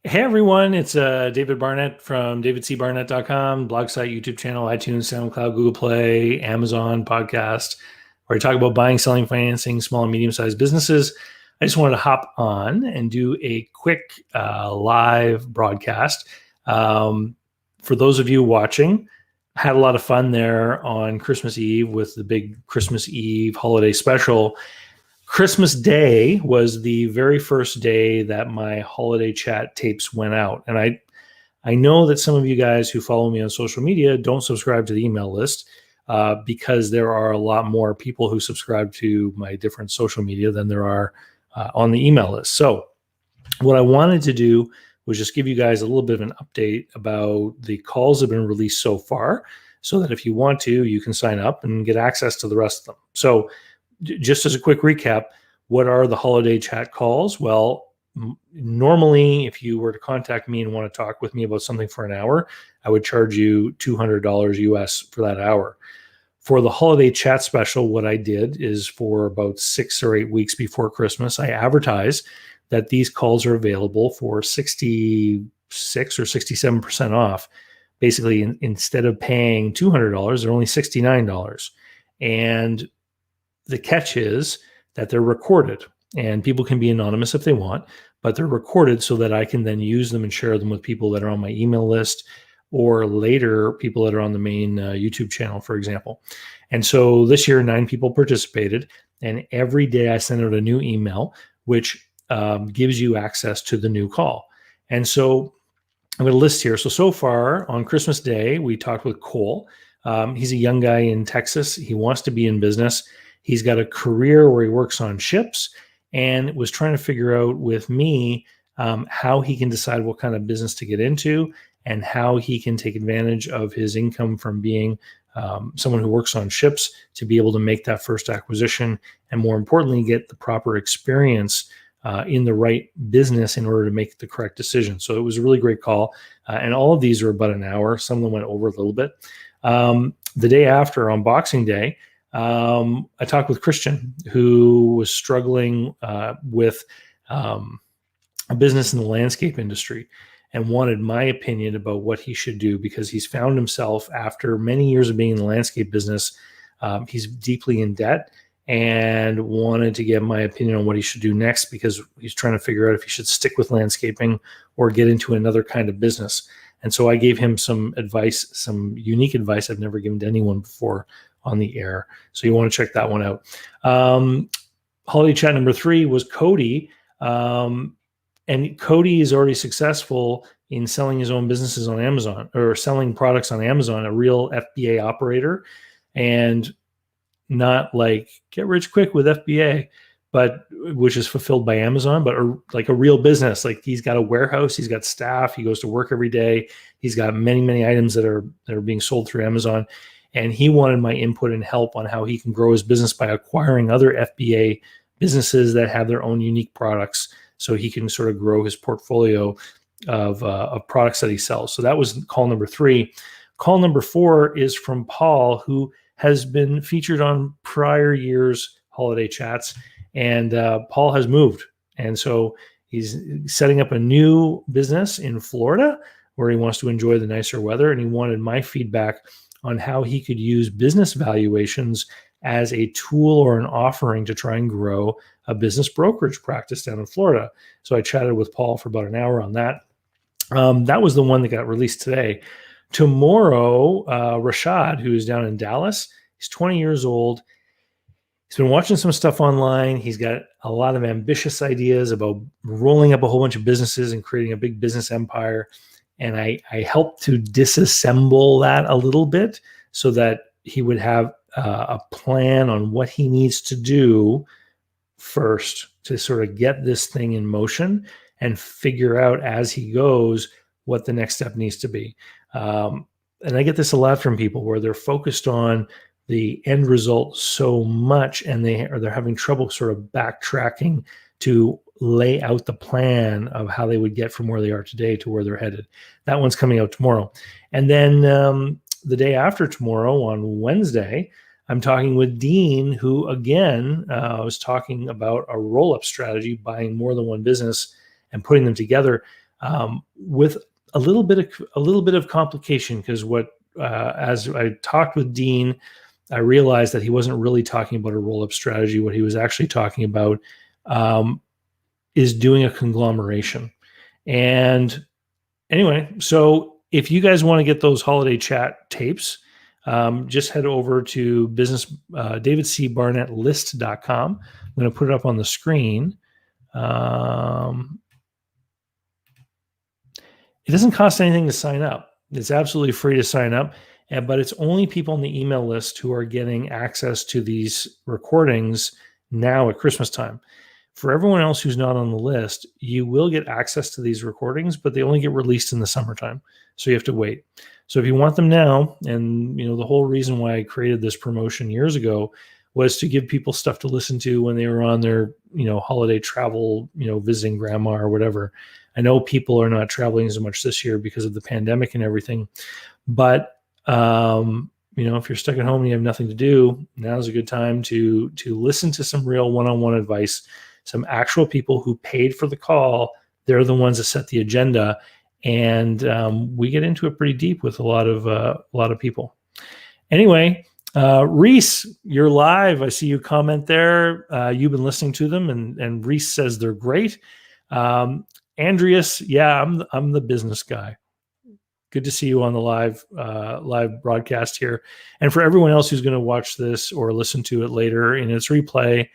Hey everyone, it's David Barnett from davidcbarnett.com, blog site, YouTube channel, iTunes, SoundCloud, Google Play, Amazon podcast, where I talk about buying, selling, financing small and medium-sized businesses. I just wanted to hop on and do a quick live broadcast. For those of you watching, I had a lot of fun there on Christmas Eve with the big Christmas Eve holiday special. Christmas Day was the very first day that my holiday chat tapes went out. And I know that some of you guys who follow me on social media don't subscribe to the email list because there are a lot more people who subscribe to my different social media than there are on the email list. So what I wanted to do was just give you guys a little bit of an update about the calls that have been released so far, so that if you want to, you can sign up and get access to the rest of them. So just as a quick recap, what are the holiday chat calls? Well, normally, if you were to contact me and want to talk with me about something for an hour, I would charge you $200 US for that hour. For the holiday chat special, what I did is for about 6 or 8 weeks before Christmas, I advertised that these calls are available for 66 or 67% off. Basically, instead of paying $200, they're only $69. And the catch is that they're recorded, and people can be anonymous if they want, but they're recorded so that I can then use them and share them with people that are on my email list, or later people that are on the main YouTube channel, for example. And so this year, 9 people participated, and every day I send out a new email, which gives you access to the new call. And so I'm going to list here. So far on Christmas Day, we talked with Cole. He's a young guy in Texas. He wants to be in business. He's got a career where he works on ships and was trying to figure out with me how he can decide what kind of business to get into and how he can take advantage of his income from being someone who works on ships to be able to make that first acquisition, and more importantly, get the proper experience in the right business in order to make the correct decision. So it was a really great call. And all of these were about an hour. Some of them went over a little bit. The day after, on Boxing Day, I talked with Christian, who was struggling with a business in the landscape industry and wanted my opinion about what he should do, because he's found himself, after many years of being in the landscape business, he's deeply in debt and wanted to get my opinion on what he should do next, because he's trying to figure out if he should stick with landscaping or get into another kind of business. And so I gave him some advice, some unique advice I've never given to anyone before on the air. So you want to check that one out. Holiday chat number 3 was Cody. And Cody is already successful in selling his own businesses on Amazon, or selling products on Amazon, a real FBA operator, and not like get rich quick with FBA, but which is fulfilled by Amazon, but like a real business. Like, he's got a warehouse, he's got staff, he goes to work every day. He's got many, many items that are being sold through Amazon. And he wanted my input and help on how he can grow his business by acquiring other FBA businesses that have their own unique products, so he can sort of grow his portfolio of products that he sells. So that was call number 3. Call number 4 is from Paul, who has been featured on prior years' holiday chats. And Paul has moved. And so he's setting up a new business in Florida where he wants to enjoy the nicer weather. And he wanted my feedback on how he could use business valuations as a tool or an offering to try and grow a business brokerage practice down in Florida. So I chatted with Paul for about an hour on that. That was the one that got released today. Tomorrow, Rashad, who is down in Dallas, he's 20 years old. He's been watching some stuff online. He's got a lot of ambitious ideas about rolling up a whole bunch of businesses and creating a big business empire. And I helped to disassemble that a little bit so that he would have a plan on what he needs to do first to sort of get this thing in motion, and figure out as he goes what the next step needs to be. And I get this a lot from people where they're focused on the end result so much, and they're having trouble sort of backtracking to lay out the plan of how they would get from where they are today to where they're headed. That one's coming out tomorrow. And then the day after tomorrow, on Wednesday, I'm talking with Dean, who again was talking about a roll-up strategy, buying more than one business and putting them together. with a little bit of complication, because as I talked with Dean, I realized that he wasn't really talking about a roll-up strategy. What he was actually talking about is doing a conglomeration. And anyway, so if you guys want to get those holiday chat tapes, just head over to davidcbarnettlist.com. I'm going to put it up on the screen. It doesn't cost anything to sign up. It's absolutely free to sign up, but it's only people on the email list who are getting access to these recordings now at Christmas time. For everyone else who's not on the list, you will get access to these recordings, but they only get released in the summertime. So you have to wait. So if you want them now, and the whole reason why I created this promotion years ago was to give people stuff to listen to when they were on their, holiday travel, visiting grandma or whatever. I know people are not traveling as much this year because of the pandemic and everything, but if you're stuck at home and you have nothing to do, now's a good time to listen to some real one-on-one advice, some actual people who paid for the call. They're the ones that set the agenda, and we get into it pretty deep with a lot of people. Anyway, Reese, you're live. I see you comment there. You've been listening to them, and Reese says they're great. Andreas, yeah, I'm the business guy. Good to see you on the live broadcast here. And for everyone else who's going to watch this or listen to it later in its replay,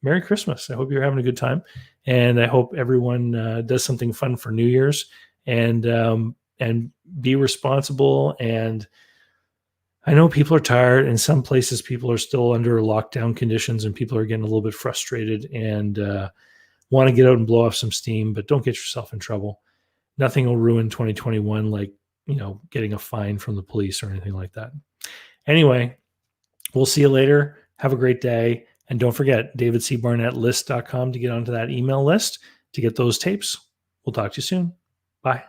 Merry Christmas. I hope you're having a good time, and I hope everyone does something fun for New Year's, and be responsible. And I know people are tired. In some places, people are still under lockdown conditions, and people are getting a little bit frustrated and want to get out and blow off some steam, but don't get yourself in trouble. Nothing will ruin 2021 like, getting a fine from the police or anything like that. Anyway, we'll see you later. Have a great day. And don't forget, davidcbarnettlist.com to get onto that email list to get those tapes. We'll talk to you soon. Bye.